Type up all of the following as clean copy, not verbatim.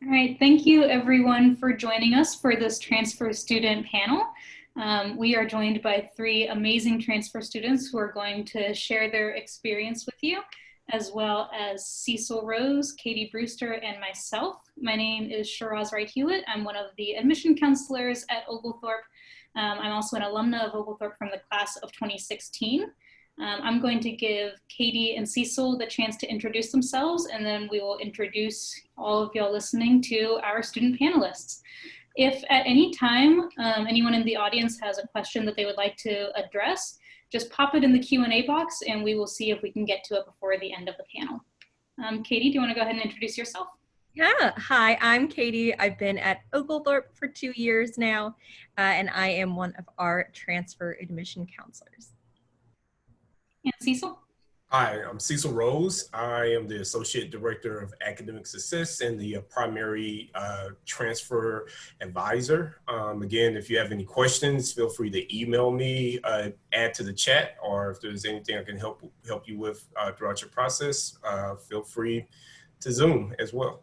All right, thank you everyone for joining us for this transfer student panel. We are joined by three amazing transfer students who are going to share their experience with you, as well as Cecil Rose, Katie Brewster, and myself. My name is Shiraz Wright-Hewlett. I'm one of the admission counselors at Oglethorpe. I'm also an alumna of Oglethorpe from the class of 2016. I'm going to give Katie and Cecil the chance to introduce themselves, and then we will introduce all of y'all listening to our student panelists. If at any time anyone in the audience has a question that they would like to address, just pop it in the Q&A box and we will see if we can get to it before the end of the panel. Katie, do you want to go ahead and introduce yourself? Yeah, hi, I'm Katie. I've been at Oglethorpe for 2 years now, and I am one of our transfer admission counselors. And Cecil? Hi, I'm Cecil Rose. I am the Associate Director of Academic Success and the primary transfer advisor. Again, if you have any questions, feel free to email me, add to the chat, or if there's anything I can help you with throughout your process, feel free to Zoom as well.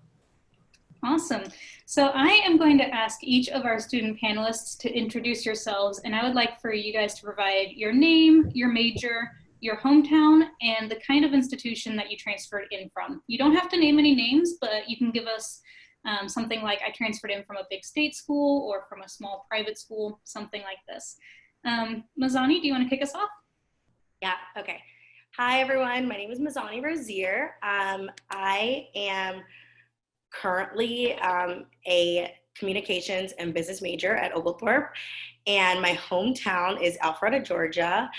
Awesome. So I am going to ask each of our student panelists to introduce yourselves, and I would like for you guys to provide your name, your major, your hometown, and the kind of institution that you transferred in from. You don't have to name any names, but you can give us something like, I transferred in from a big state school or from a small private school, something like this. Mazani, do you want to kick us off? Yeah, okay. Hi, everyone. My name is Mazani Rozier. I am currently a communications and business major at Oglethorpe, and my hometown is Alpharetta, Georgia.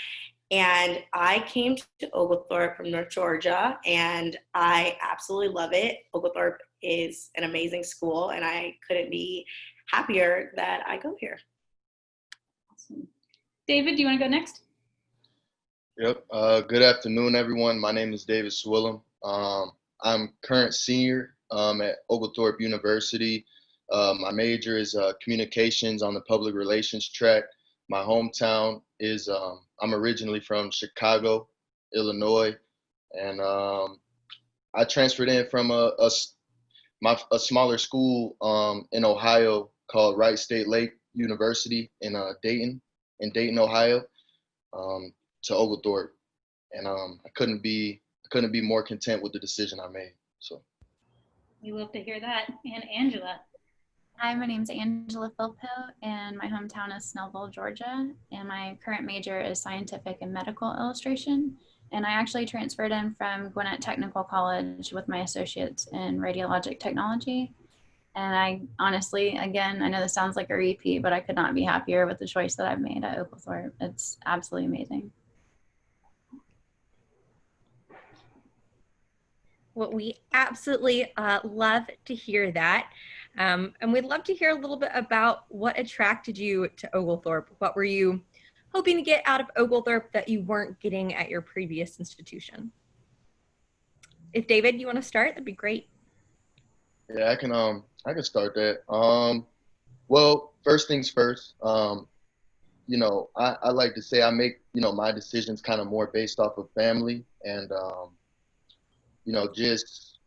And I came to Oglethorpe from North Georgia, and I absolutely love it. Oglethorpe is an amazing school, and I couldn't be happier that I go here. Awesome. David, do you want to go next? Yep. Good afternoon, everyone. My name is David Swillum. I'm current senior at Oglethorpe University. My major is communications on the public relations track. My hometown is, I'm originally from Chicago, Illinois, and I transferred in from a smaller school in Ohio called Wright State Lake University in Dayton, Ohio, to Oglethorpe, and I couldn't be more content with the decision I made. So. We love to hear that. And Angela. Hi, my name is Angela Philpot, and my hometown is Snellville, Georgia, and my current major is scientific and medical illustration. And I actually transferred in from Gwinnett Technical College with my associates in radiologic technology. And I honestly, again, I know this sounds like a repeat, but I could not be happier with the choice that I've made at Oglethorpe. It's absolutely amazing. Well, we absolutely love to hear that. And we'd love to hear a little bit about what attracted you to Oglethorpe. What were you hoping to get out of Oglethorpe that you weren't getting at your previous institution? If David, you want to start, that'd be great. Yeah, I can start that. Well, first things first. You know, I like to say I make, you know, my decisions kind of more based off of family and you know, just,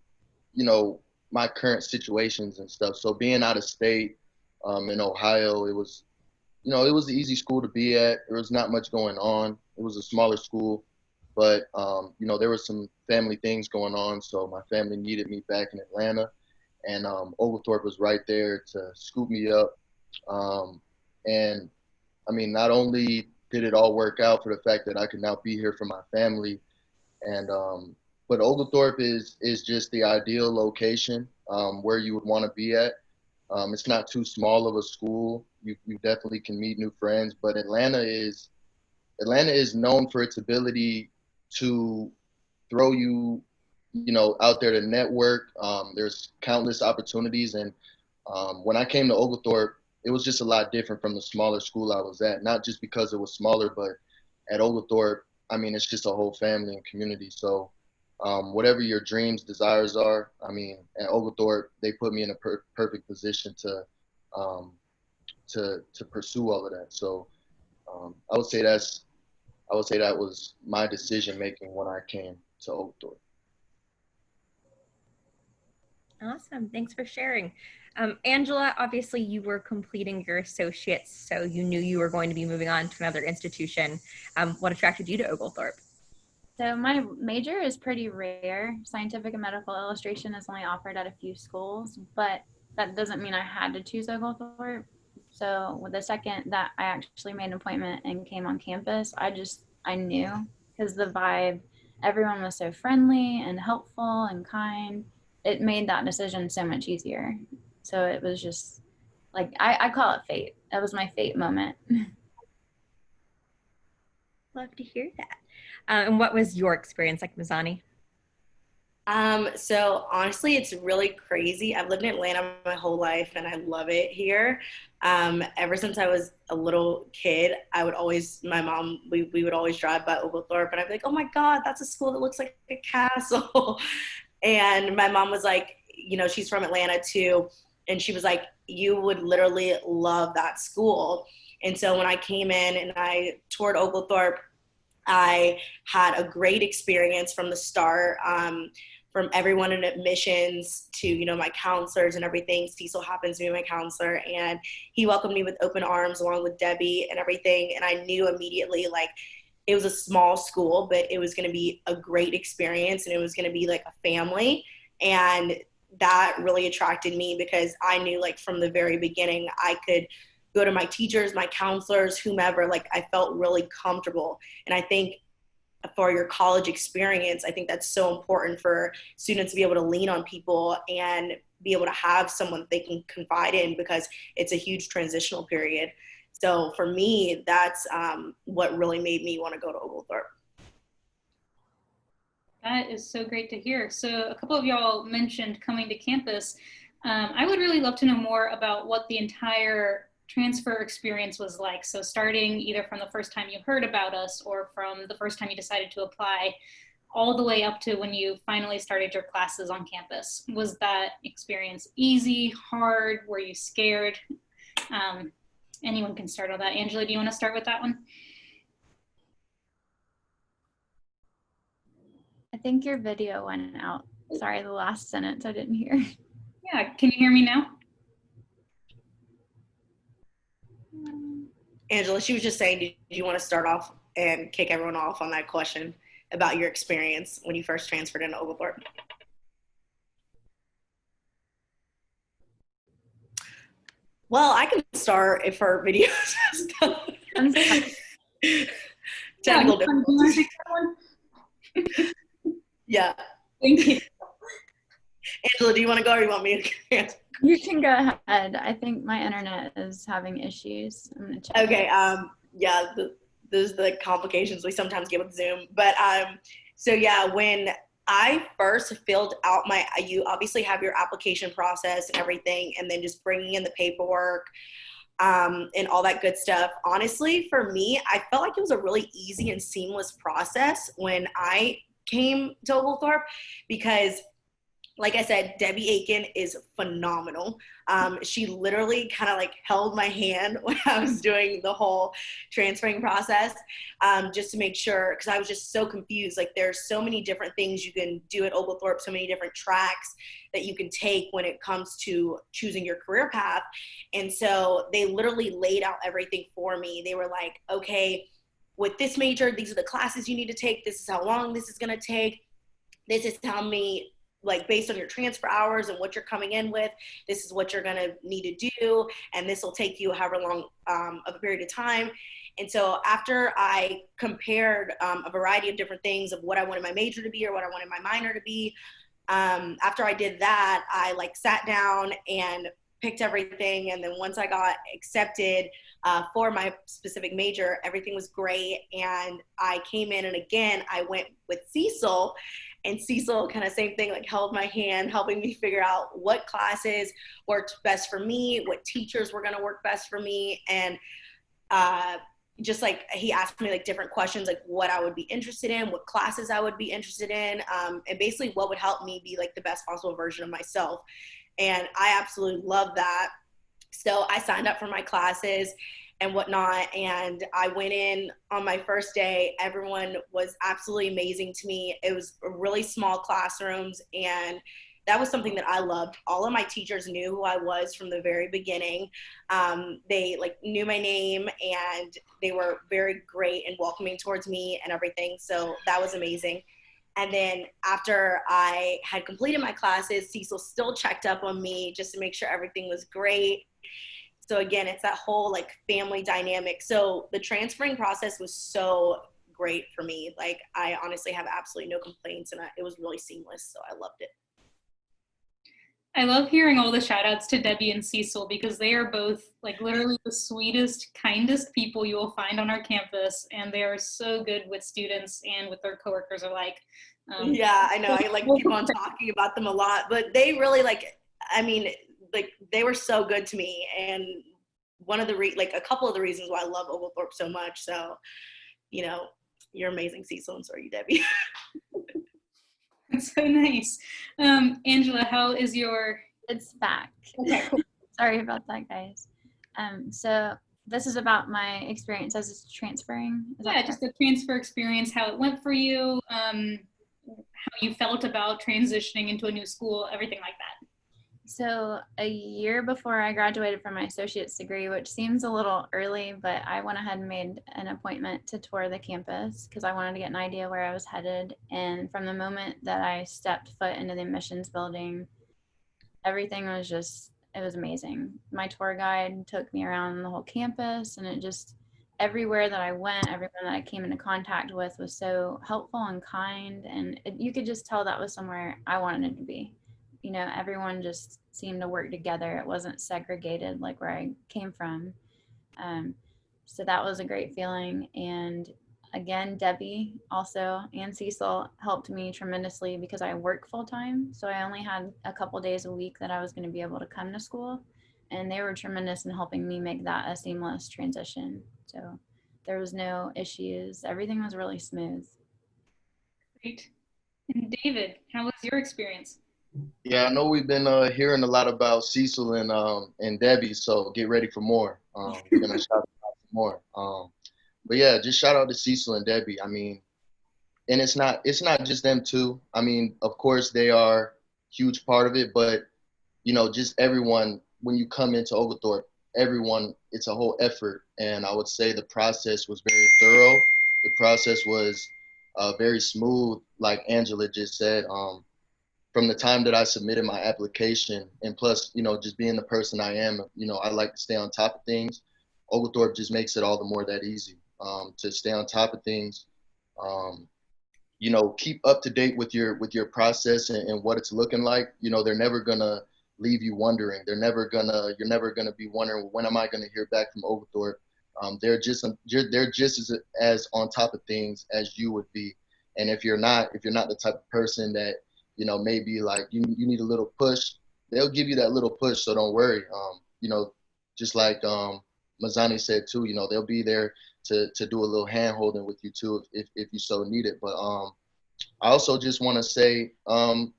you know, my current situations and stuff. So being out of state in Ohio, it was, you know, it was an easy school to be at. There was not much going on. It was a smaller school, but, you know, there were some family things going on. So my family needed me back in Atlanta, and Oglethorpe was right there to scoop me up. And I mean, not only did it all work out for the fact that I could now be here for my family, and but Oglethorpe is just the ideal location where you would want to be at. It's not too small of a school. You definitely can meet new friends. But Atlanta is known for its ability to throw you, you know, out there to network. There's countless opportunities, and when I came to Oglethorpe, it was just a lot different from the smaller school I was at. Not just because it was smaller, but at Oglethorpe, I mean, it's just a whole family and community. So whatever your dreams, desires are, I mean, at Oglethorpe, they put me in a perfect position um, to pursue all of that. So I would say that was my decision making when I came to Oglethorpe. Awesome. Thanks for sharing. Angela, obviously you were completing your associates, so you knew you were going to be moving on to another institution. What attracted you to Oglethorpe? So my major is pretty rare. Scientific and medical illustration is only offered at a few schools, but that doesn't mean I had to choose Oglethorpe. So with the second that I actually made an appointment and came on campus, I knew, because the vibe, everyone was so friendly and helpful and kind. It made that decision so much easier. So it was just like, I call it fate. That was my fate moment. Love to hear that. And what was your experience like, Mizani? So honestly, it's really crazy. I've lived in Atlanta my whole life and I love it here. Ever since I was a little kid, my mom, we would always drive by Oglethorpe and I'd be like, oh my God, that's a school that looks like a castle. And my mom was like, she's from Atlanta too. And she was like, you would literally love that school. And so when I came in and I toured Oglethorpe, I had a great experience from the start, from everyone in admissions to, my counselors and everything. Cecil happens to be my counselor, and he welcomed me with open arms along with Debbie and everything. And I knew immediately, like, it was a small school, but it was going to be a great experience and it was going to be like a family. And that really attracted me because I knew, like, from the very beginning, I could go to my teachers, my counselors, whomever, like, I felt really comfortable. And I think for your college experience, I think that's so important for students to be able to lean on people and be able to have someone they can confide in, because it's a huge transitional period. So for me, that's what really made me want to go to Oglethorpe. That is so great to hear. So a couple of y'all mentioned coming to campus. I would really love to know more about what the entire transfer experience was like. So starting either from the first time you heard about us or from the first time you decided to apply, all the way up to when you finally started your classes on campus. Was that experience easy, hard? Were you scared? Anyone can start on that. Angela, do you want to start with that one? I think your video went out. Sorry, the last sentence I didn't hear. Yeah, can you hear me now? Angela, she was just saying, did you want to start off and kick everyone off on that question about your experience when you first transferred into Oglethorpe? Well, I can start if her video is technical difficulties. Yeah. Thank you. Angela, do you want to go or do you want me to answer? You can go ahead. I think my internet is having issues. I'm gonna check. Okay. Yeah. Those are the complications we sometimes get with Zoom. But so yeah, when I first filled out you obviously have your application process and everything, and then just bringing in the paperwork and all that good stuff. Honestly, for me, I felt like it was a really easy and seamless process when I came to Oglethorpe, because like I said, Debbie Aiken is phenomenal. She literally kind of like held my hand when I was doing the whole transferring process, just to make sure, because I was just so confused. Like, there's so many different things you can do at Oglethorpe, so many different tracks that you can take when it comes to choosing your career path. And so they literally laid out everything for me. They were like, okay, with this major, these are the classes you need to take. This is how long this is going to take. This is how many, like, based on your transfer hours and what you're coming in with, this is what you're going to need to do. And this will take you however long of a period of time. And so after I compared a variety of different things of what I wanted my major to be or what I wanted my minor to be, after I did that, I like sat down and picked everything. And then once I got accepted for my specific major, everything was great. And I came in, and again, I went with Cecil. And Cecil, kind of same thing, like held my hand, helping me figure out what classes worked best for me, what teachers were going to work best for me. And just like he asked me like different questions, like what I would be interested in, what classes I would be interested in, and basically what would help me be like the best possible version of myself. And I absolutely love that. So I signed up for my classes and whatnot. And I went in on my first day. Everyone was absolutely amazing to me. It was really small classrooms, and that was something that I loved. All of my teachers knew who I was from the very beginning. They like knew my name, and they were very great and welcoming towards me and everything. So that was amazing. And then after I had completed my classes, Cecil still checked up on me just to make sure everything was great. So again, it's that whole like family dynamic. So the transferring process was so great for me. Like I honestly have absolutely no complaints, and it was really seamless. So I loved it. I love hearing all the shout outs to Debbie and Cecil, because they are both like literally the sweetest, kindest people you will find on our campus. And they are so good with students and with their coworkers alike. Yeah, I know. I like keep on talking about them a lot, but they really they were so good to me. And a couple of the reasons why I love Oglethorpe so much. So, you're amazing, Cecil, and so are you, Debbie. That's so nice. Angela, how is your... It's back. Okay. Sorry about that, guys. So this is about my experience as transferring. Yeah, just the transfer experience, how it went for you, how you felt about transitioning into a new school, everything like that. So a year before I graduated from my associate's degree, which seems a little early, but I went ahead and made an appointment to tour the campus because I wanted to get an idea where I was headed. And from the moment that I stepped foot into the admissions building, everything was it was amazing. My tour guide took me around the whole campus, and it just, everywhere that I went, everyone that I came into contact with was so helpful and kind. And you could just tell that was somewhere I wanted it to be. Everyone just seemed to work together. It wasn't segregated like where I came from. So that was a great feeling. And again, Debbie also and Cecil helped me tremendously because I work full time. So I only had a couple days a week that I was going to be able to come to school. And they were tremendous in helping me make that a seamless transition. So there was no issues. Everything was really smooth. Great. And David, how was your experience? Yeah, I know we've been hearing a lot about Cecil and Debbie, so get ready for more. We're gonna shout out for more. But yeah, just shout out to Cecil and Debbie. I mean, and it's not just them two. I mean, of course they are a huge part of it, but just everyone, when you come into Oglethorpe, everyone, it's a whole effort. And I would say the process was very thorough. The process was very smooth, like Angela just said. From the time that I submitted my application, and plus, just being the person I am, I like to stay on top of things. Oglethorpe just makes it all the more that easy to stay on top of things. Keep up to date with your process and what it's looking like. They're never gonna leave you wondering. You're never gonna be wondering, when am I gonna hear back from Oglethorpe? They're just as on top of things as you would be. And if you're not the type of person that maybe like you need a little push, they'll give you that little push. So don't worry. Just like Mazzani said too, they'll be there to do a little hand holding with you too, if you so need it. But I also just want to say, when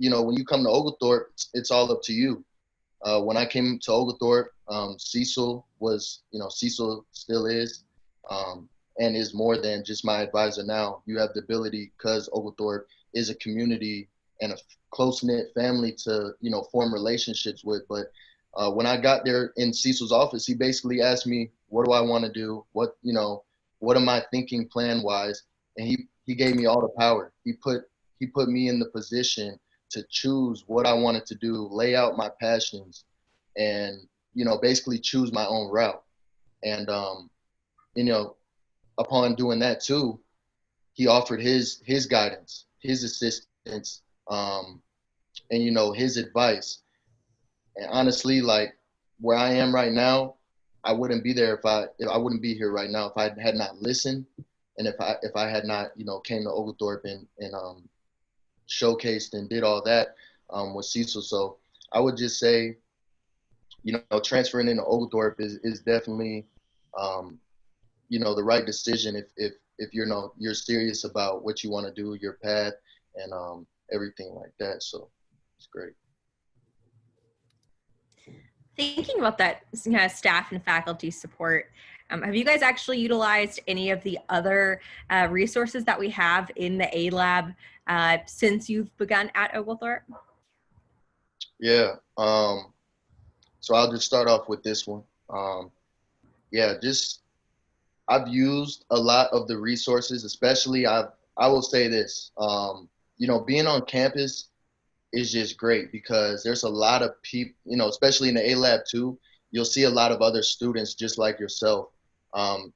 you come to Oglethorpe, it's all up to you. When I came to Oglethorpe, Cecil still is, and is more than just my advisor now. You have the ability, because Oglethorpe is a community and a close-knit family to, form relationships with. But when I got there in Cecil's office, he basically asked me, what do I want to do? What am I thinking plan-wise? And he gave me all the power. He put me in the position to choose what I wanted to do, lay out my passions, and, basically choose my own route. And, upon doing that too, he offered his guidance, his assistance, and his advice. And honestly, like where I am right now, I wouldn't be there if I wouldn't be here right now if I had not listened, and if I had not came to Oglethorpe and showcased and did all that with Cecil. So I would just say, transferring into Oglethorpe is definitely the right decision if you're serious about what you want to do, your path, and everything like that. So it's great. Thinking about that staff and faculty support, have you guys actually utilized any of the other resources that we have in the A Lab since you've begun at Oglethorpe? Yeah. So I'll just start off with this one. Yeah, just I've used a lot of the resources, especially I will say this. Being on campus is just great because there's a lot of people, especially in the A Lab too, you'll see a lot of other students just like yourself,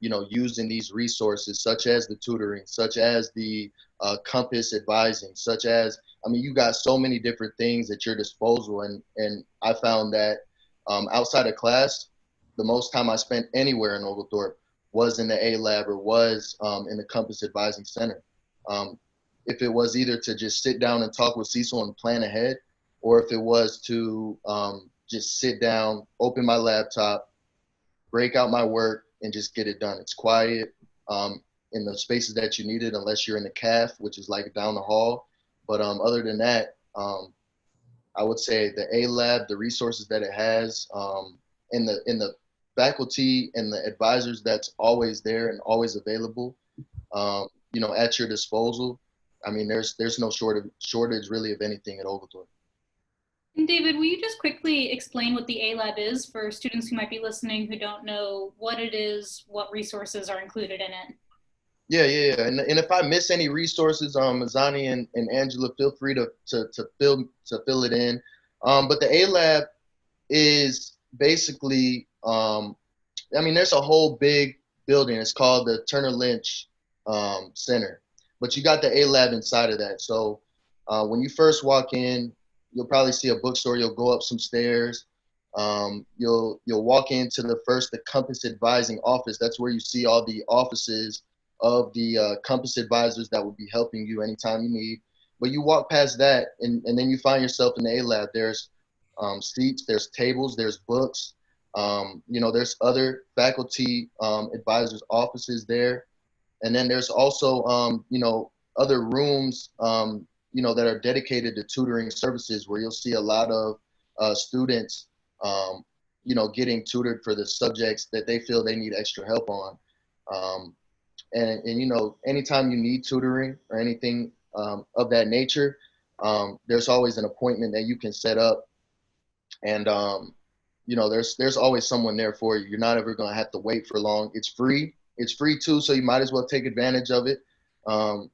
using these resources such as the tutoring, such as the compass advising, such as, I mean, you got so many different things at your disposal. And I found that outside of class, the most time I spent anywhere in Oglethorpe was in the A Lab or was in the Compass Advising Center. Um, if it was either to just sit down and talk with Cecil and plan ahead, or if it was to just sit down, open my laptop, break out my work, and just get it done. It's quiet in the spaces that you need it, unless you're in the CAF, which is like down the hall. But other than that, I would say the A Lab, the resources that it has, in the faculty and the advisors that's always there and always available, at your disposal. I mean, there's no shortage really of anything at Oglethorpe. And David, will you just quickly explain what the A-Lab is for students who might be listening who don't know what it is, what resources are included in it? Yeah. And if I miss any resources, Mazani and Angela, feel free to fill it in. But the A Lab is basically, I mean, there's a whole big building. It's called the Turner Lynch Center, but you got the A Lab inside of that. So when you first walk in, you'll probably see a bookstore. You'll go up some stairs. You'll walk into the Compass Advising office. That's where you see all the offices of the Compass advisors that will be helping you anytime you need. But you walk past that, and then you find yourself in the A Lab. There's seats, there's tables, there's books. There's other faculty advisors' offices there. And then there's also, other rooms, that are dedicated to tutoring services where you'll see a lot of students, getting tutored for the subjects that they feel they need extra help on. And anytime you need tutoring or anything of that nature, there's always an appointment that you can set up. And, there's always someone there for you. You're not ever going to have to wait for long. It's free. It's free too, so you might as well take advantage of it,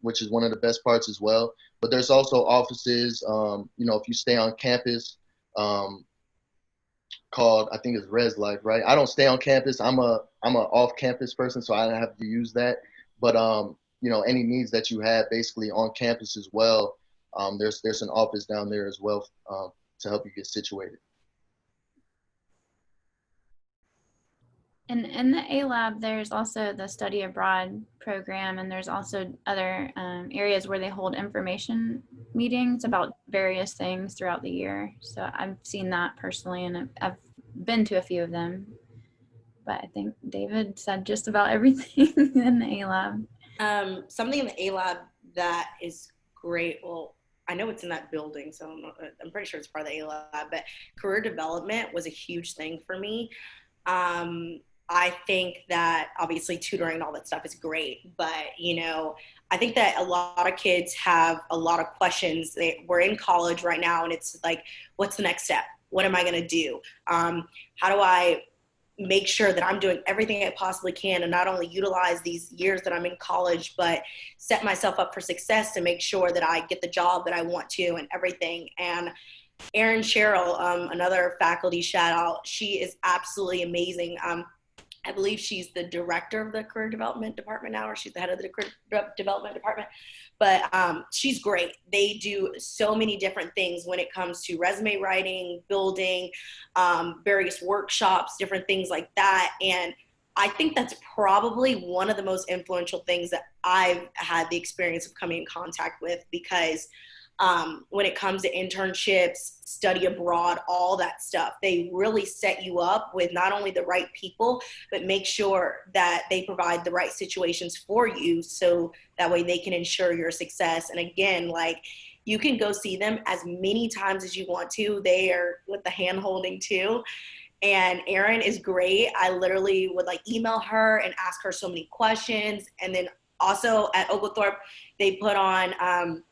which is one of the best parts as well. But there's also offices, if you stay on campus, called, I think it's Res Life, right? I don't stay on campus. I'm a off-campus person, so I don't have to use that. But any needs that you have basically on campus as well, there's an office down there as well to help you get situated. And in the A Lab, there's also the study abroad program, and there's also other areas where they hold information meetings about various things throughout the year. So I've seen that personally, and I've been to a few of them. But I think David said just about everything in the A Lab. Something in the A Lab that is great. Well, I know it's in that building, so I'm pretty sure it's part of the A Lab, but career development was a huge thing for me. I think that obviously tutoring and all that stuff is great, but I think that a lot of kids have a lot of questions. We're in college right now, and it's like, what's the next step? What am I going to do? How do I make sure that I'm doing everything I possibly can and not only utilize these years that I'm in college, but set myself up for success to make sure that I get the job that I want to and everything. And Erin Sherrill, another faculty shout out, she is absolutely amazing. I believe she's the director of the career development department now, or she's the head of the career development department. But she's great. They do so many different things when it comes to resume writing, building, various workshops, different things like that. And I think that's probably one of the most influential things that I've had the experience of coming in contact with, because when it comes to internships, study abroad, all that stuff, they really set you up with not only the right people, but make sure that they provide the right situations for you, so that way they can ensure your success. And again, like, you can go see them as many times as you want to. They are with the hand holding too. And Erin is great. I literally would email her and ask her so many questions. And then also at Oglethorpe, they put on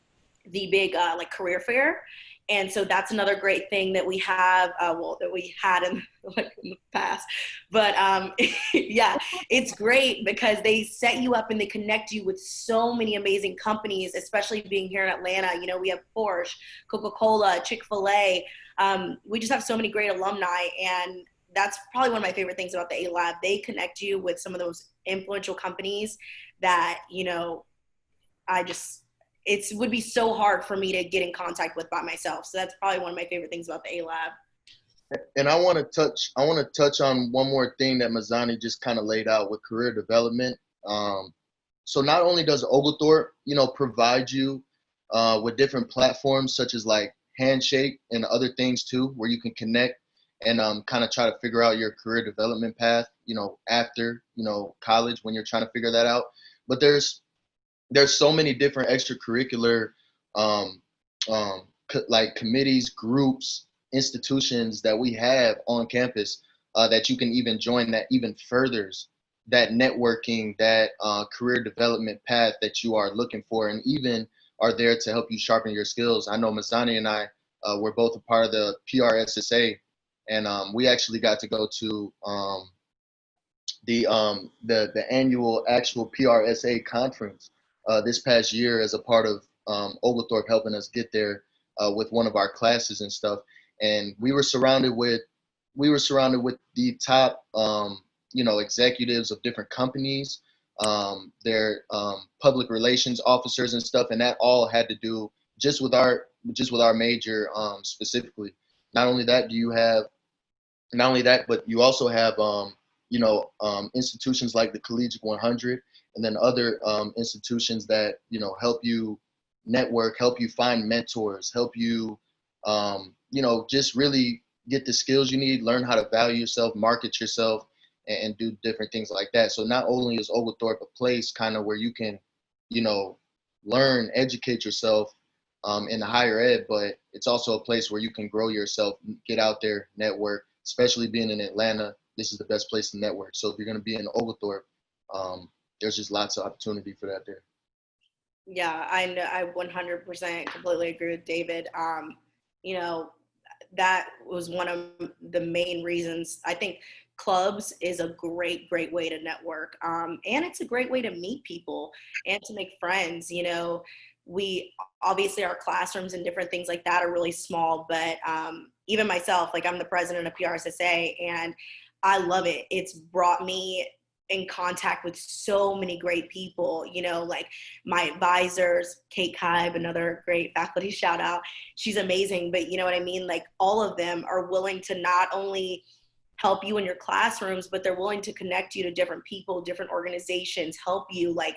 the big like career fair. And so that's another great thing that we have, that we had in, like, in the past. But yeah, it's great because they set you up and they connect you with so many amazing companies, especially being here in Atlanta. You know, we have Porsche, Coca-Cola, Chick-fil-A. We just have so many great alumni, and that's probably one of my favorite things about the A-Lab. They connect you with some of those influential companies that, you know, it would be so hard for me to get in contact with by myself. So that's probably one of my favorite things about the A-Lab. And I want to touch on one more thing that Mazzani just kind of laid out with career development. So not only does Oglethorpe, you know, provide you with different platforms such as like Handshake and other things too, where you can connect and kind of try to figure out your career development path, you know, after, you know, college when you're trying to figure that out. But there's so many different extracurricular like committees, groups, institutions that we have on campus that you can even join that even furthers that networking, that career development path that you are looking for, and even are there to help you sharpen your skills. I know Mazzani and I were both a part of the PRSSA, and we actually got to go to the annual actual PRSA conference this past year as a part of Oglethorpe helping us get there with one of our classes and stuff. And we were surrounded with the top you know, executives of different companies, their public relations officers and stuff, and that all had to do just with our major specifically. Not only that, but you also have you know, institutions like the Collegiate 100, and then other institutions that, you know, help you network, help you find mentors, help you, you know, just really get the skills you need, learn how to value yourself, market yourself, and do different things like that. So not only is Oglethorpe a place kind of where you can, you know, learn, educate yourself in the higher ed, but it's also a place where you can grow yourself, get out there, network, especially being in Atlanta. This is the best place to network. So if you're going to be in Oglethorpe, there's just lots of opportunity for that there. Yeah, I 100% completely agree with David. You know, that was one of the main reasons. I think clubs is a great way to network. And it's a great way to meet people and to make friends. You know, we obviously, our classrooms and different things like that are really small, but even myself, like, I'm the president of PRSSA, and I love it. It's brought me in contact with so many great people, you know, like my advisors, Kate Kibe, another great faculty shout out. She's amazing, but you know what I mean? Like, all of them are willing to not only help you in your classrooms, but they're willing to connect you to different people, different organizations, help you. Like,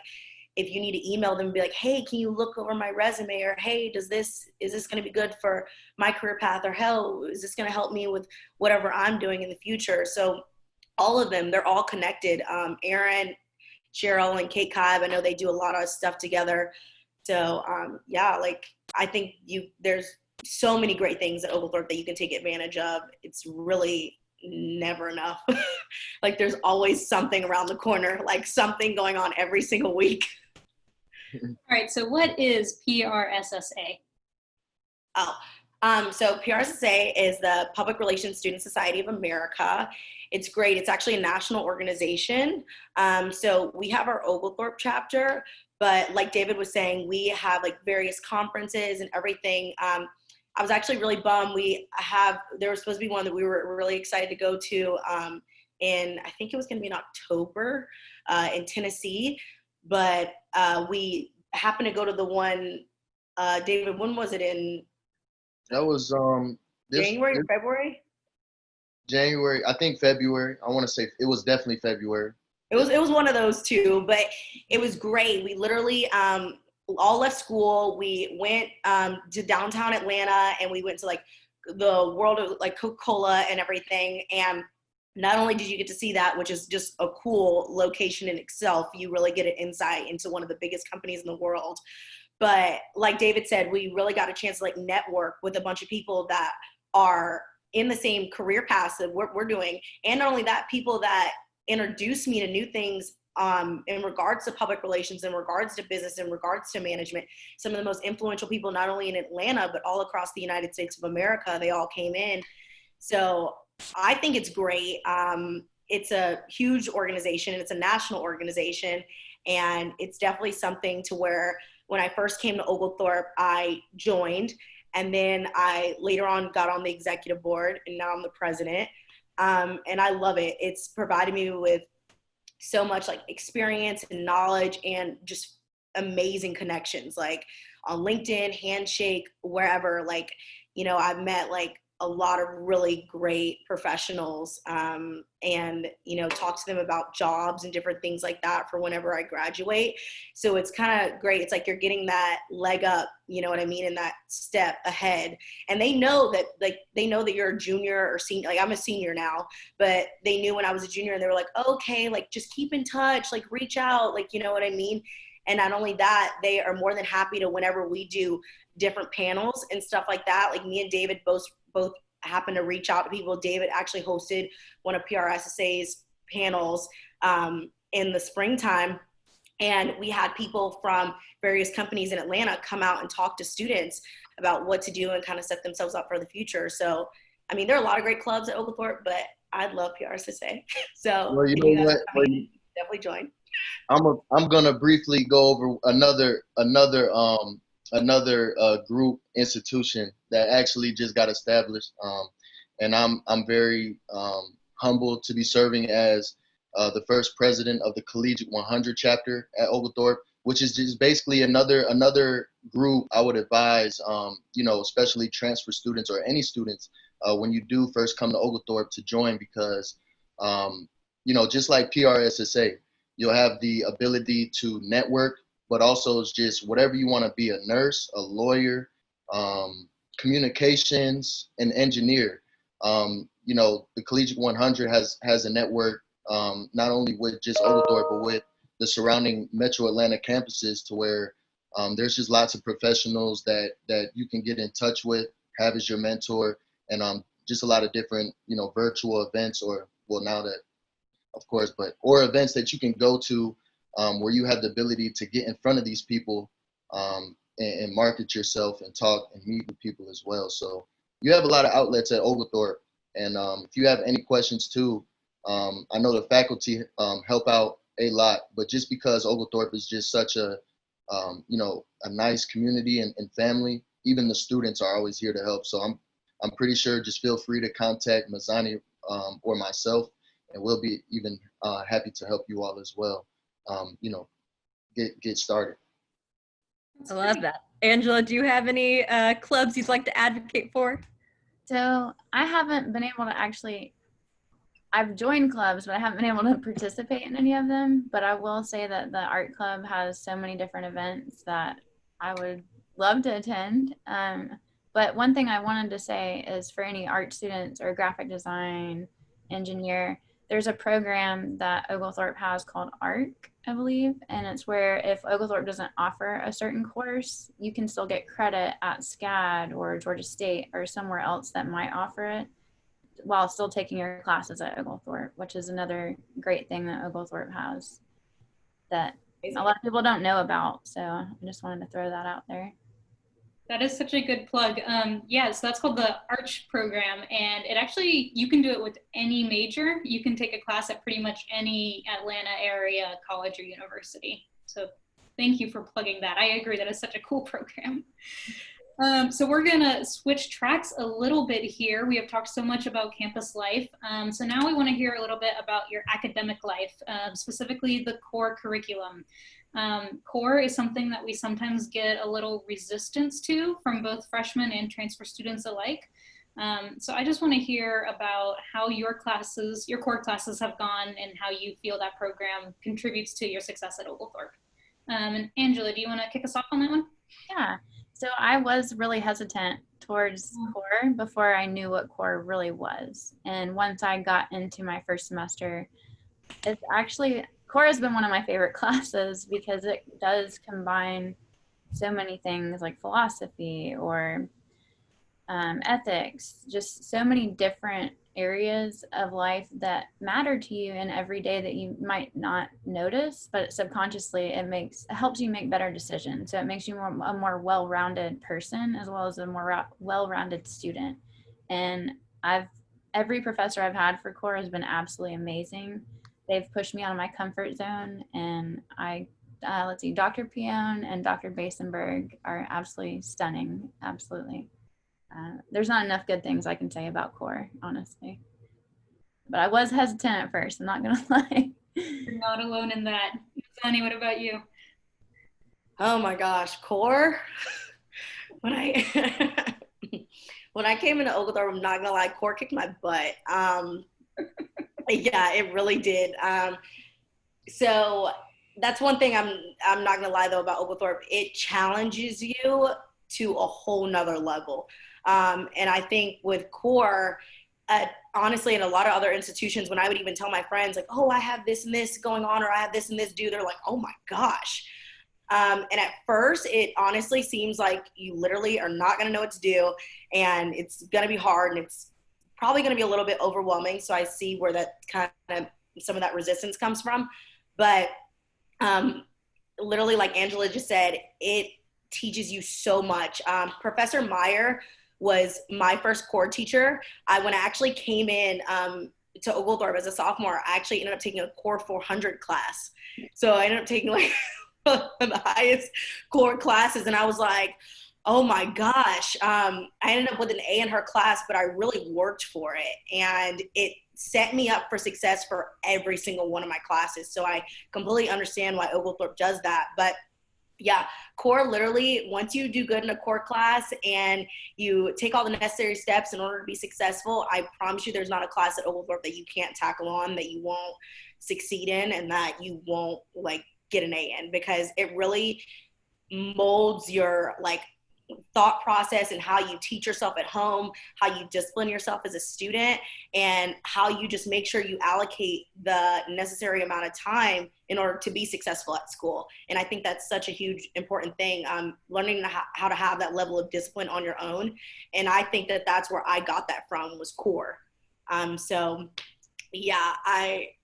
if you need to email them and be like, hey, can you look over my resume? Or, hey, is this going to be good for my career path? Or, hell, is this going to help me with whatever I'm doing in the future? So all of them, they're all connected. Aaron, Cheryl, and Kate Kibe, I know they do a lot of stuff together. So yeah, like, I think there's so many great things at Oglethorpe that you can take advantage of. It's really never enough. Like, there's always something around the corner, like something going on every single week. All right, so what is PRSSA? So PRSSA is the Public Relations Student Society of America. It's great. It's actually a national organization. So we have our Oglethorpe chapter, but like David was saying, we have like various conferences and everything. I was actually really bummed. There was supposed to be one that we were really excited to go to in, I think it was going to be in October in Tennessee, but we happened to go to the one, David, when was it in? That was January or February? January, I think February. I want to say it was definitely February. It was one of those two, but it was great. We literally all left school. We went to downtown Atlanta, and we went to like the world of like Coca-Cola and everything. And not only did you get to see that, which is just a cool location in itself, you really get an insight into one of the biggest companies in the world. But like David said, we really got a chance to like network with a bunch of people that are in the same career paths that we're doing. And not only that, people that introduced me to new things in regards to public relations, in regards to business, in regards to management. Some of the most influential people, not only in Atlanta, but all across the United States of America, they all came in. So I think it's great. It's a huge organization. It's a national organization. And it's definitely something to where when I first came to Oglethorpe, I joined. And then I later on got on the executive board, and now I'm the president. And I love it. It's provided me with so much like experience and knowledge and just amazing connections, like on LinkedIn, Handshake, wherever. Like, you know, I've met like a lot of really great professionals, and, you know, talk to them about jobs and different things like that for whenever I graduate. So it's kind of great. It's like you're getting that leg up, you know what I mean, and that step ahead. And they know that, like, they know that you're a junior or senior. Like, I'm a senior now, but they knew when I was a junior, and they were like, okay, like, just keep in touch, like, reach out, like, you know what I mean? And not only that, they are more than happy to, whenever we do different panels and stuff like that, like me and David both happen to reach out to people. David actually hosted one of PRSSA's panels in the springtime. And we had people from various companies in Atlanta come out and talk to students about what to do and kind of set themselves up for the future. So, I mean, there are a lot of great clubs at Oglethorpe, but I'd love PRSSA. So, well, you know what? Definitely join. I'm gonna briefly go over another group institution that actually just got established, and I'm very humbled to be serving as the first president of the Collegiate 100 chapter at Oglethorpe, which is just basically another group I would advise, you know, especially transfer students or any students when you do first come to Oglethorpe to join, because you know, just like PRSSA, you'll have the ability to network, but also it's just whatever you want to be, a nurse, a lawyer, communications, an engineer. You know, the Collegiate 100 has a network, not only with just Oglethorpe, but with the surrounding Metro Atlanta campuses, to where there's just lots of professionals that you can get in touch with, have as your mentor, and just a lot of different, you know, virtual events, or, well, now that, of course, or events that you can go to where you have the ability to get in front of these people and market yourself and talk and meet with people as well. So you have a lot of outlets at Oglethorpe. And if you have any questions too, I know the faculty help out a lot, but just because Oglethorpe is just such a, you know, a nice community and family, even the students are always here to help. So I'm pretty sure, just feel free to contact Mazzani or myself, and we'll be even happy to help you all as well, you know, get started. I love that. Angela, do you have any clubs you'd like to advocate for? So I haven't been able to actually, I've joined clubs, but I haven't been able to participate in any of them. But I will say that the art club has so many different events that I would love to attend. But one thing I wanted to say is, for any art students or graphic design, engineer, there's a program that Oglethorpe has called ARC, I believe, and it's where if Oglethorpe doesn't offer a certain course, you can still get credit at SCAD or Georgia State or somewhere else that might offer it, while still taking your classes at Oglethorpe, which is another great thing that Oglethorpe has that a lot of people don't know about. So I just wanted to throw that out there. That is such a good plug. Yeah, so that's called the ARCH program, and it actually, you can do it with any major. You can take a class at pretty much any Atlanta area college or university. So thank you for plugging that. I agree, that is such a cool program. So we're gonna switch tracks a little bit here. We have talked so much about campus life. So now we wanna hear a little bit about your academic life, specifically the core curriculum. Core is something that we sometimes get a little resistance to from both freshmen and transfer students alike. So I just want to hear about how your classes, your core classes, have gone and how you feel that program contributes to your success at Oglethorpe. And Angela, do you want to kick us off on that one? Yeah, so I was really hesitant towards core before I knew what core really was. And once I got into my first semester, it's actually, core has been one of my favorite classes because it does combine so many things like philosophy or ethics, just so many different areas of life that matter to you in every day that you might not notice, but subconsciously it helps you make better decisions. So it makes you a more well-rounded person, as well as a more well-rounded student. And every professor I've had for core has been absolutely amazing. They've pushed me out of my comfort zone, and let's see, Dr. Pion and Dr. Basenberg are absolutely stunning. Absolutely. There's not enough good things I can say about core, honestly. But I was hesitant at first, I'm not gonna lie. You're not alone in that. Sonny, what about you? Oh my gosh, core. When I when I came into Oglethorpe, I'm not gonna lie, core kicked my butt. Yeah, it really did. So that's one thing I'm not gonna lie though about Oglethorpe. It challenges you to a whole nother level. And I think with core, honestly, in a lot of other institutions, when I would even tell my friends like, oh, I have this and this going on, or I have this and this due, they're like, oh my gosh. And at first, it honestly seems like you literally are not going to know what to do, and it's going to be hard, and it's probably going to be a little bit overwhelming. So I see where that kind of some of that resistance comes from. But literally, like Angela just said, it teaches you so much. Professor Meyer was my first core teacher. When I actually came in to Oglethorpe as a sophomore, I actually ended up taking a core 400 class. So I ended up taking like the highest core classes, and I was like, oh my gosh. I ended up with an A in her class, but I really worked for it, and it set me up for success for every single one of my classes. So I completely understand why Oglethorpe does that. But yeah, core literally, once you do good in a core class and you take all the necessary steps in order to be successful, I promise you there's not a class at Oglethorpe that you can't tackle on, that you won't succeed in, and that you won't like get an A in, because it really molds your like thought process and how you teach yourself at home, how you discipline yourself as a student, and how you just make sure you allocate the necessary amount of time in order to be successful at school. And I think that's such a huge important thing, learning how to have that level of discipline on your own. And I think that that's where I got that from, was core. So yeah,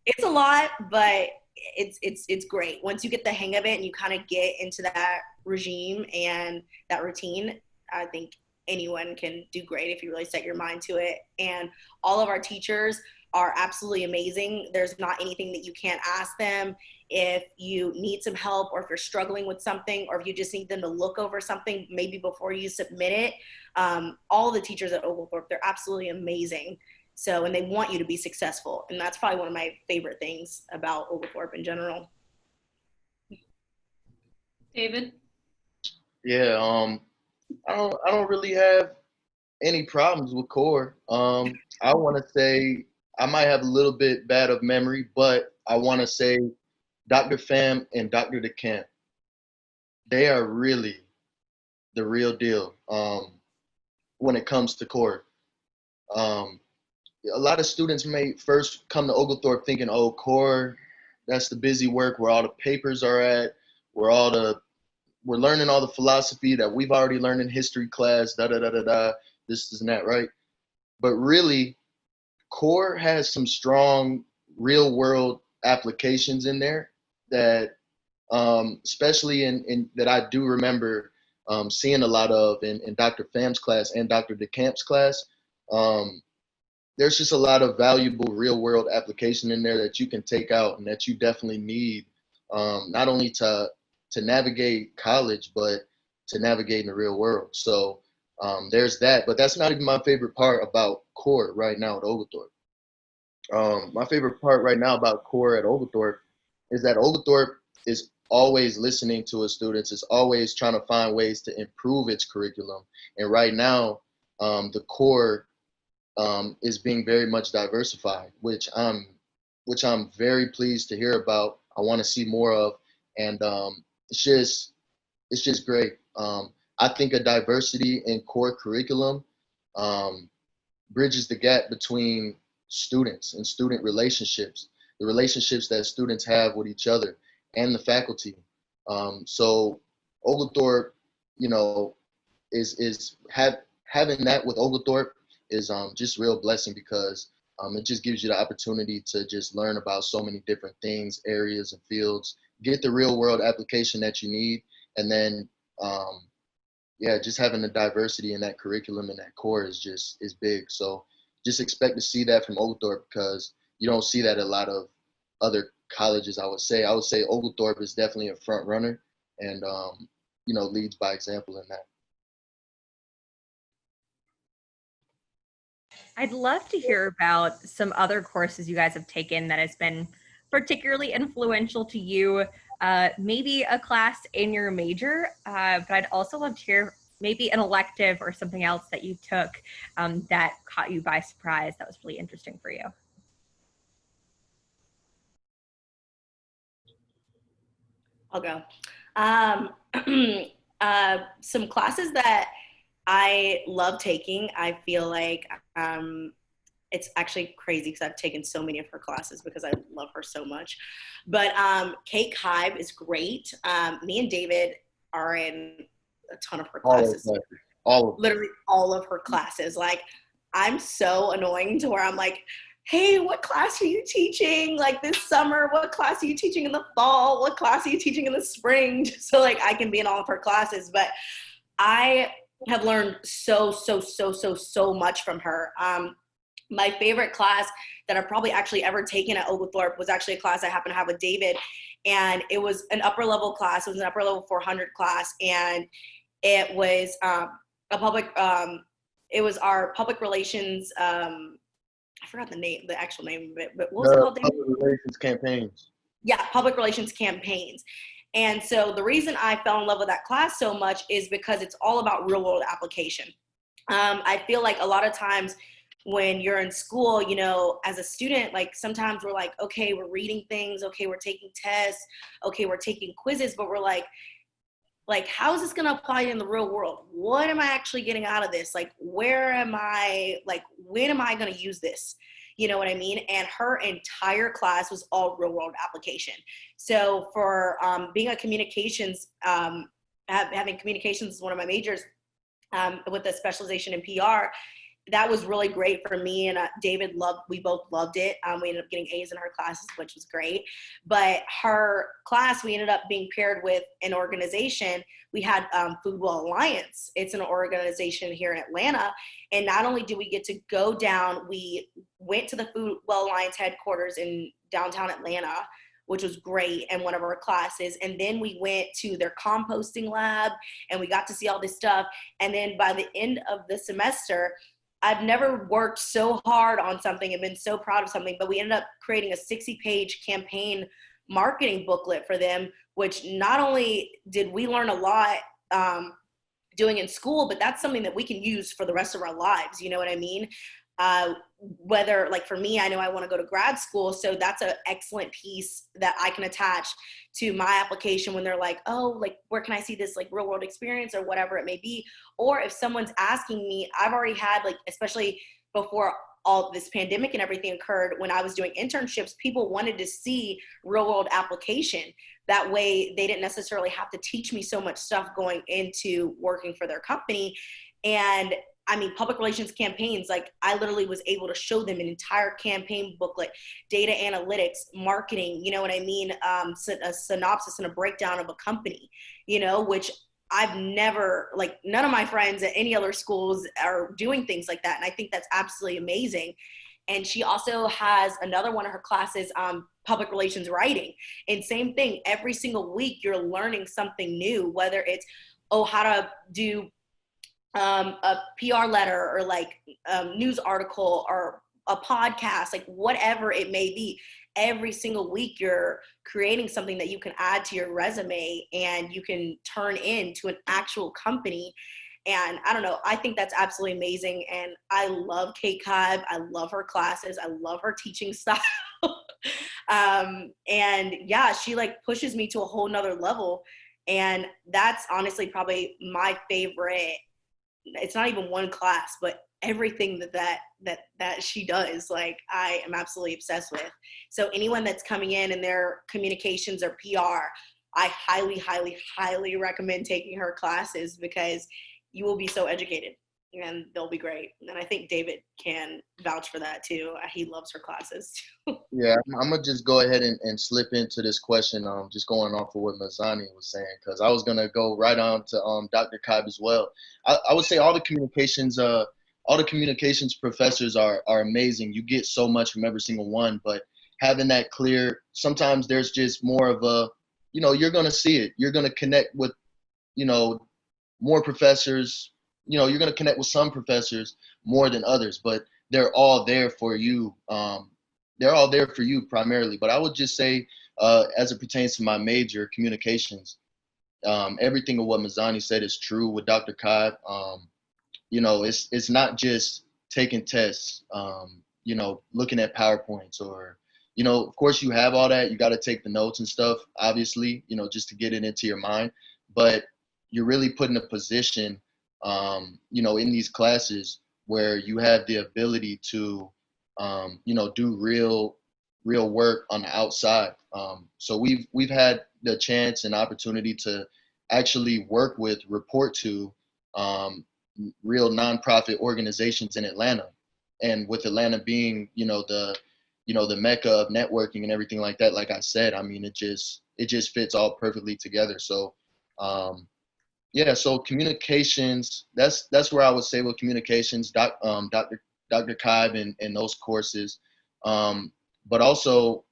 it's a lot, but it's great once you get the hang of it and you kind of get into that regime and that routine. I think anyone can do great if you really set your mind to it. And all of our teachers are absolutely amazing. There's not anything that you can't ask them. If you need some help, or if you're struggling with something, or if you just need them to look over something maybe before you submit it, all the teachers at Oglethorpe, they're absolutely amazing. So, and they want you to be successful. And that's probably one of my favorite things about Oglethorpe in general. David? Yeah, I don't really have any problems with core. I want to say I might have a little bit bad of memory, but I want to say Dr. Pham and Dr. DeCamp, they are really the real deal when it comes to core. A lot of students may first come to Oglethorpe thinking, oh, core, that's the busy work where all the papers are at, where we're learning all the philosophy that we've already learned in history class, this and that, right? But really, core has some strong real world applications in there that, especially in that I do remember seeing a lot of in Dr. Pham's class and Dr. DeCamp's class. There's just a lot of valuable real world application in there that you can take out and that you definitely need, not only to navigate college, but to navigate in the real world. So there's that, but that's not even my favorite part about core right now at Oglethorpe. My favorite part right now about core at Oglethorpe is that Oglethorpe is always listening to its students, is always trying to find ways to improve its curriculum. And right now, the core is being very much diversified, which I'm very pleased to hear about. I want to see more of, and it's just great. I think a diversity in core curriculum bridges the gap between students and student relationships, the relationships that students have with each other and the faculty. So Oglethorpe, you know, having that with Oglethorpe is just real blessing, because It just gives you the opportunity to just learn about so many different things, areas and fields, get the real world application that you need. And then, yeah, just having the diversity in that curriculum and that core is big. So just expect to see that from Oglethorpe, because you don't see that at a lot of other colleges. I would say Oglethorpe is definitely a front runner, and leads by example in that. I'd love to hear about some other courses you guys have taken that has been particularly influential to you. Maybe a class in your major, but I'd also love to hear maybe an elective or something else that you took that caught you by surprise that was really interesting for you. I'll go. Some classes that I love taking, I feel like it's actually crazy because I've taken so many of her classes because I love her so much. But Kate Hive is great. Me and David are in a ton of her classes. Literally all of her classes. Like, I'm so annoying to where I'm like, hey, what class are you teaching like this summer? What class are you teaching in the fall? What class are you teaching in the spring? Just so like I can be in all of her classes. But I have learned so much from her. My favorite class that I've probably actually ever taken at Oglethorpe was actually a class I happened to have with David. And it was an upper level class. It was an upper level 400 class. And it was it was our public relations, I forgot the actual name of it, but what was it called? Public relations campaigns. Yeah, public relations campaigns. And so the reason I fell in love with that class so much is because it's all about real world application. I feel like a lot of times when you're in school, as a student, like sometimes we're like, okay, we're reading things. Okay, we're taking tests. Okay, we're taking quizzes, but we're like, how is this going to apply in the real world? What am I actually getting out of this? Like, where am I, like, when am I going to use this? You know what I mean? And her entire class was all real world application. So for being a communications, having communications is one of my majors with a specialization in PR, that was really great for me, and David we both loved it. We ended up getting A's in her classes, which was great. But her class, we ended up being paired with an organization. We had Food Well Alliance. It's an organization here in Atlanta. And not only did we get to go down, we went to the Food Well Alliance headquarters in downtown Atlanta, which was great, and one of our classes. And then we went to their composting lab, and we got to see all this stuff. And then by the end of the semester, I've never worked so hard on something and been so proud of something, but we ended up creating a 60-page campaign marketing booklet for them, which not only did we learn a lot doing in school, but that's something that we can use for the rest of our lives. You know what I mean? Whether, like for me, I know I want to go to grad school, so that's an excellent piece that I can attach to my application when they're like, oh, like, where can I see this like real world experience or whatever it may be? Or if someone's asking me, I've already had, like, especially before all this pandemic and everything occurred, when I was doing internships, people wanted to see real world application. That way they didn't necessarily have to teach me so much stuff going into working for their company. And I mean, public relations campaigns, like I literally was able to show them an entire campaign booklet, data analytics, marketing, you know what I mean? A synopsis and a breakdown of a company, which I've never, like, none of my friends at any other schools are doing things like that. And I think that's absolutely amazing. And she also has another one of her classes, public relations writing. And same thing, every single week you're learning something new, whether it's, how to do a PR letter or like a news article or a podcast, like whatever it may be. Every single week you're creating something that you can add to your resume and you can turn into an actual company. And I don't know, I think that's absolutely amazing. And I love Kate Hive. I love her classes. I love her teaching style. And yeah, she like pushes me to a whole nother level. And that's honestly probably my favorite. It's not even one class, but everything that she does, like, I am absolutely obsessed with. So anyone that's coming in and their communications or PR, I highly recommend taking her classes because you will be so educated. and they'll be great. And I think David can vouch for that too. He loves her classes too. Yeah, I'm gonna just go ahead and slip into this question. Just going off of what Mazani was saying, because I was gonna go right on to Dr. Kaib as well. I would say all the communications professors are amazing. You get so much from every single one, but having that clear, sometimes there's just more of a, you're gonna see it. You're gonna connect with, more professors. You're gonna connect with some professors more than others, but they're all there for you. They're all there for you primarily. But I would just say, as it pertains to my major, communications, everything of what Mazani said is true with Dr. Kaib. It's not just taking tests, looking at PowerPoints or, of course you have all that. You got to take the notes and stuff, obviously, just to get it into your mind. But you're really put in a position, in these classes where you have the ability to, do real work on the outside. So we've had the chance and opportunity to actually report to real nonprofit organizations in Atlanta, and with Atlanta being, the mecca of networking and everything like that. Like I said, I mean, it just fits all perfectly together. So, yeah. So communications, that's where I would say with communications, Dr. Kaib and those courses. But also,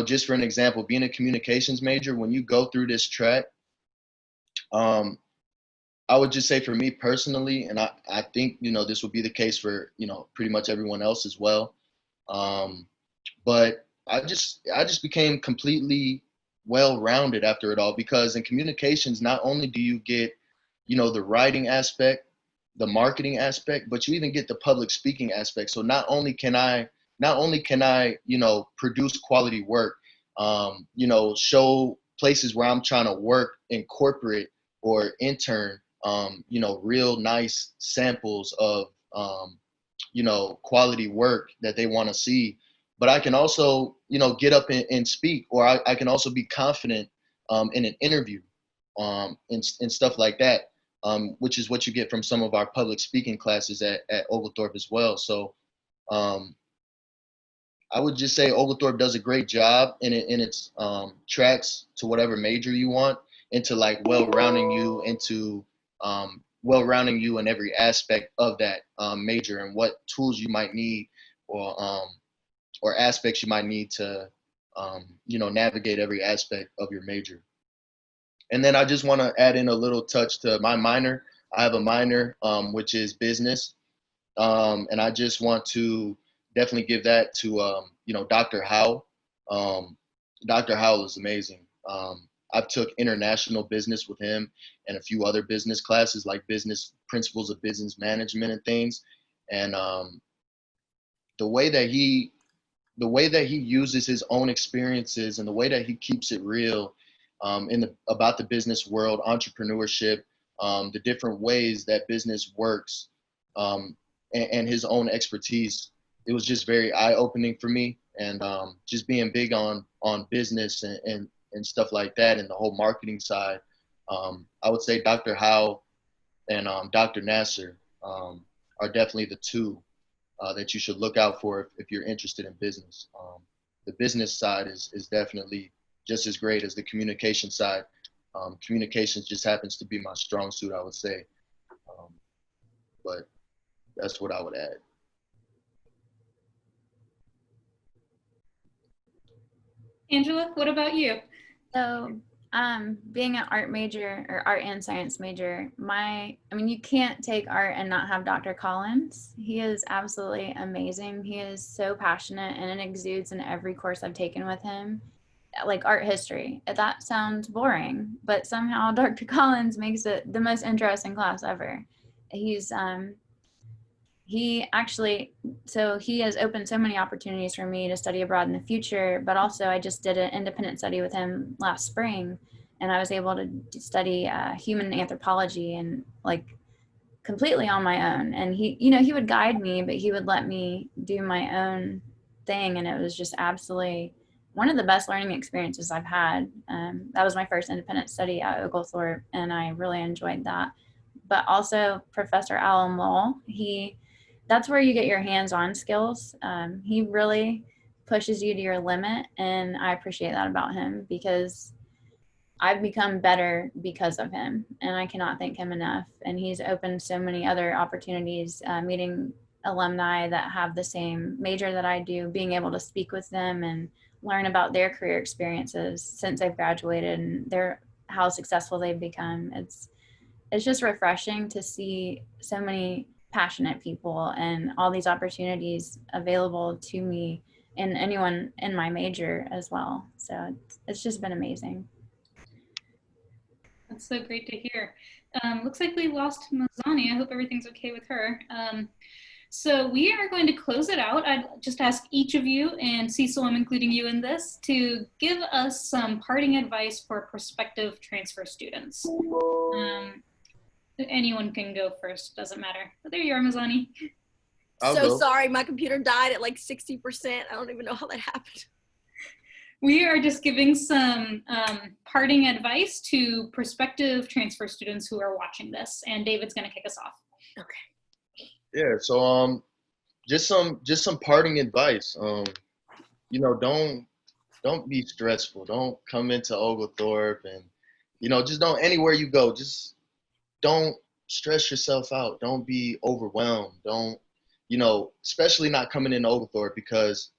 just for an example, being a communications major, when you go through this track, I would just say for me personally, and I think, this would be the case for, pretty much everyone else as well. But I just became completely well-rounded after it all, because in communications, not only do you get, the writing aspect, the marketing aspect, but you even get the public speaking aspect. So not only can I, produce quality work, show places where I'm trying to work in corporate or intern, real nice samples of, quality work that they want to see. But I can also, get up and speak, or I can also be confident in an interview, and stuff like that, which is what you get from some of our public speaking classes at Oglethorpe as well. So I would just say Oglethorpe does a great job in its tracks to whatever major you want, into like well-rounding you in every aspect of that major, and what tools you might need, or aspects you might need to navigate every aspect of your major. And then I just want to add in a little touch to my minor. I have a minor which is business, and I just want to definitely give that to Dr. Howell. Dr. Howell is amazing. I've took international business with him and a few other business classes, like business principles of business management and things. And the way that he uses his own experiences, and the way that he keeps it real about the business world, entrepreneurship, the different ways that business works, and his own expertise, it was just very eye-opening for me. And just being big on business and stuff like that, and the whole marketing side, I would say Dr. Howe and Dr. Nasser are definitely the two that you should look out for if you're interested in business. The business side is definitely just as great as the communication side. Communications just happens to be my strong suit, I would say. But that's what I would add. Angela, what about you? So, being an art major, or art and science major, you can't take art and not have Dr. Collins. He is absolutely amazing. He is so passionate, and it exudes in every course I've taken with him. Like art history, that sounds boring, but somehow Dr. Collins makes it the most interesting class ever. He has opened so many opportunities for me to study abroad in the future, but also I just did an independent study with him last spring, and I was able to study human anthropology, and like completely on my own. And he would guide me, but he would let me do my own thing, and it was just absolutely one of the best learning experiences I've had. That was my first independent study at Oglethorpe, and I really enjoyed that. but also Professor Alan Lowell. That's where you get your hands-on skills. He really pushes you to your limit, and I appreciate that about him because I've become better because of him, and I cannot thank him enough. And he's opened so many other opportunities, meeting alumni that have the same major that I do, being able to speak with them and learn about their career experiences since they've graduated and how successful they've become. It's just refreshing to see so many passionate people and all these opportunities available to me and anyone in my major as well. So it's just been amazing. That's so great to hear. Looks like we lost Mazani. I hope everything's okay with her. So we are going to close it out. I'd just ask each of you, and Cecil, I'm including you in this, to give us some parting advice for prospective transfer students. Anyone can go first, doesn't matter. But there you are, Mazani. Sorry, my computer died at like 60%. I don't even know how that happened. We are just giving some parting advice to prospective transfer students who are watching this, and David's going to kick us off. Okay. Yeah. So just some parting advice. Don't be stressful. Don't come into Oglethorpe and just don't anywhere you go. Just don't stress yourself out. Don't be overwhelmed. Don't especially not coming into Oglethorpe because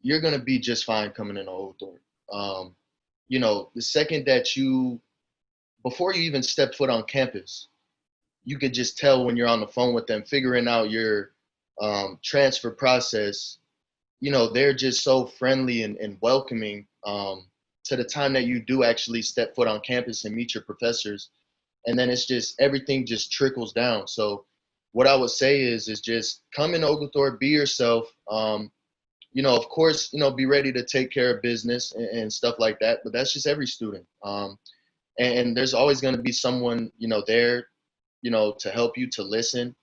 you're going to be just fine coming into Oglethorpe. The second that before you even step foot on campus, you could just tell when you're on the phone with them, figuring out your transfer process. They're just so friendly and welcoming to the time that you do actually step foot on campus and meet your professors. And then it's just, everything just trickles down. So what I would say is just come in Oglethorpe, be yourself. Of course, be ready to take care of business and stuff like that, but that's just every student. And there's always going to be someone, there, to help you, to listen,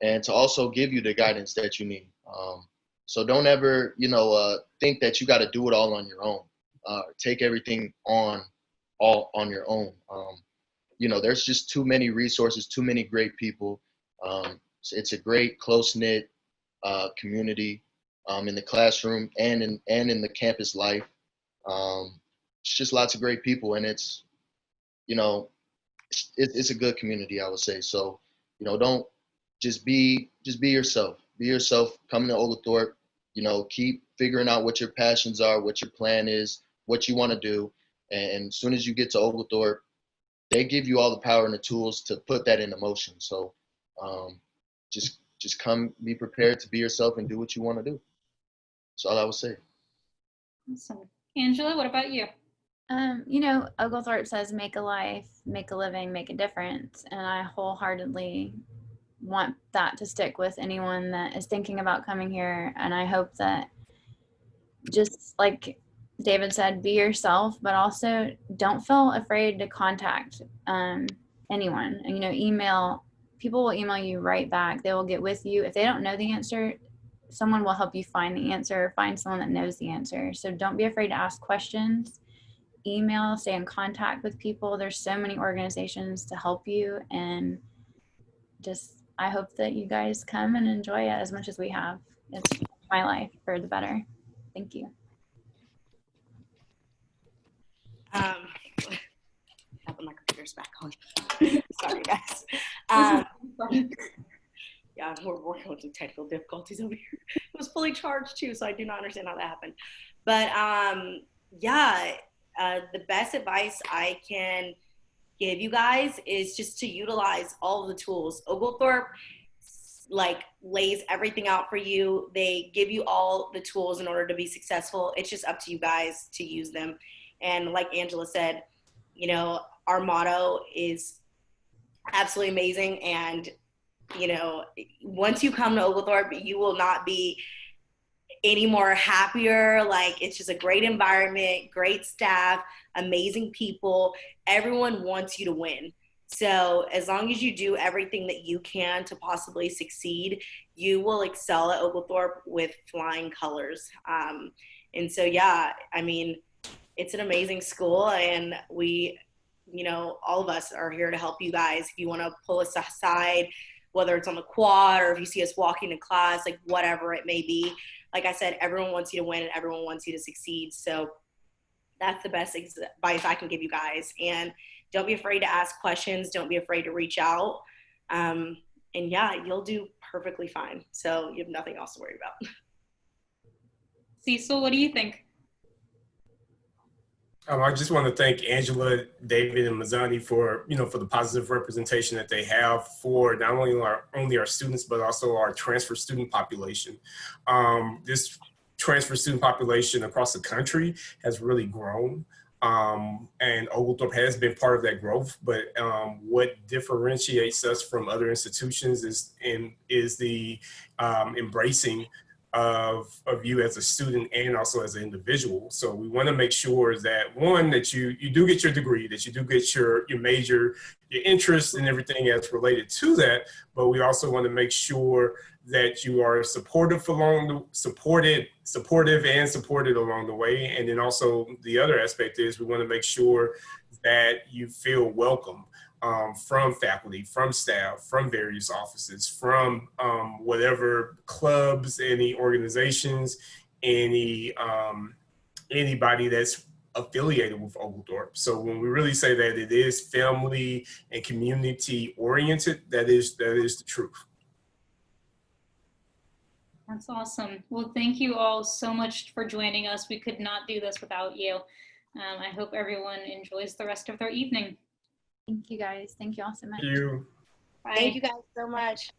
and to also give you the guidance that you need. So don't ever, think that you got to do it all on your own. Take everything all on your own. There's just too many resources, too many great people. It's a great, close-knit community. In the classroom and in the campus life. It's just lots of great people, and it's a good community, I would say. So, don't just be yourself. Be yourself. Come to Oglethorpe. Keep figuring out what your passions are, what your plan is, what you want to do. And as soon as you get to Oglethorpe, they give you all the power and the tools to put that into motion. So, just come, be prepared to be yourself and do what you want to do. That's all I would say. Awesome. Angela, what about you? Oglethorpe says make a life, make a living, make a difference. And I wholeheartedly want that to stick with anyone that is thinking about coming here. And I hope that, just like David said, be yourself, but also don't feel afraid to contact anyone. And, email, people will email you right back. They will get with you. If they don't know the answer, someone will help you find the answer, find someone that knows the answer. So don't be afraid to ask questions, email, stay in contact with people. There's so many organizations to help you, and I hope that you guys come and enjoy it as much as we have. It's my life for the better. Thank you. My computer's back on. Sorry, guys. Yeah, we're working with some technical difficulties over here. It was fully charged too, so I do not understand how that happened. But the best advice I can give you guys is just to utilize all of the tools. Oglethorpe lays everything out for you. They give you all the tools in order to be successful. It's just up to you guys to use them. And like Angela said, our motto is absolutely amazing. And once you come to Oglethorpe, you will not be any more happier. It's just a great environment, great staff, amazing people. Everyone wants you to win. So as long as you do everything that you can to possibly succeed, you will excel at Oglethorpe with flying colors. And so, it's an amazing school, and we you know, all of us are here to help you guys. If you want to pull us aside, whether it's on the quad or if you see us walking to class, like whatever it may be. Like I said, everyone wants you to win and everyone wants you to succeed. So that's the best advice I can give you guys. And don't be afraid to ask questions. Don't be afraid to reach out. And yeah, you'll do perfectly fine. So you have nothing else to worry about. Cecil, what do you think? I just want to thank Angela, David, and Mazzani for, you know, for the positive representation that they have for not only our students, but also our transfer student population. This transfer student population across the country has really grown. And Oglethorpe has been part of that growth, but what differentiates us from other institutions is the embracing of you as a student and also as an individual. So we want to make sure that, one, that you do get your degree, that you do get your major, your interests and everything that's related to that, but we also want to make sure that you are supportive and supported along the way. And then also the other aspect is we want to make sure that you feel welcome from faculty, from staff, from various offices, from whatever clubs, any organizations, anybody that's affiliated with Oglethorpe. So when we really say that it is family and community oriented, that is the truth. That's awesome. Well, thank you all so much for joining us. We could not do this without you. I hope everyone enjoys the rest of their evening. Thank you guys. Thank you all so much. Thank you. Bye. Thank you guys so much.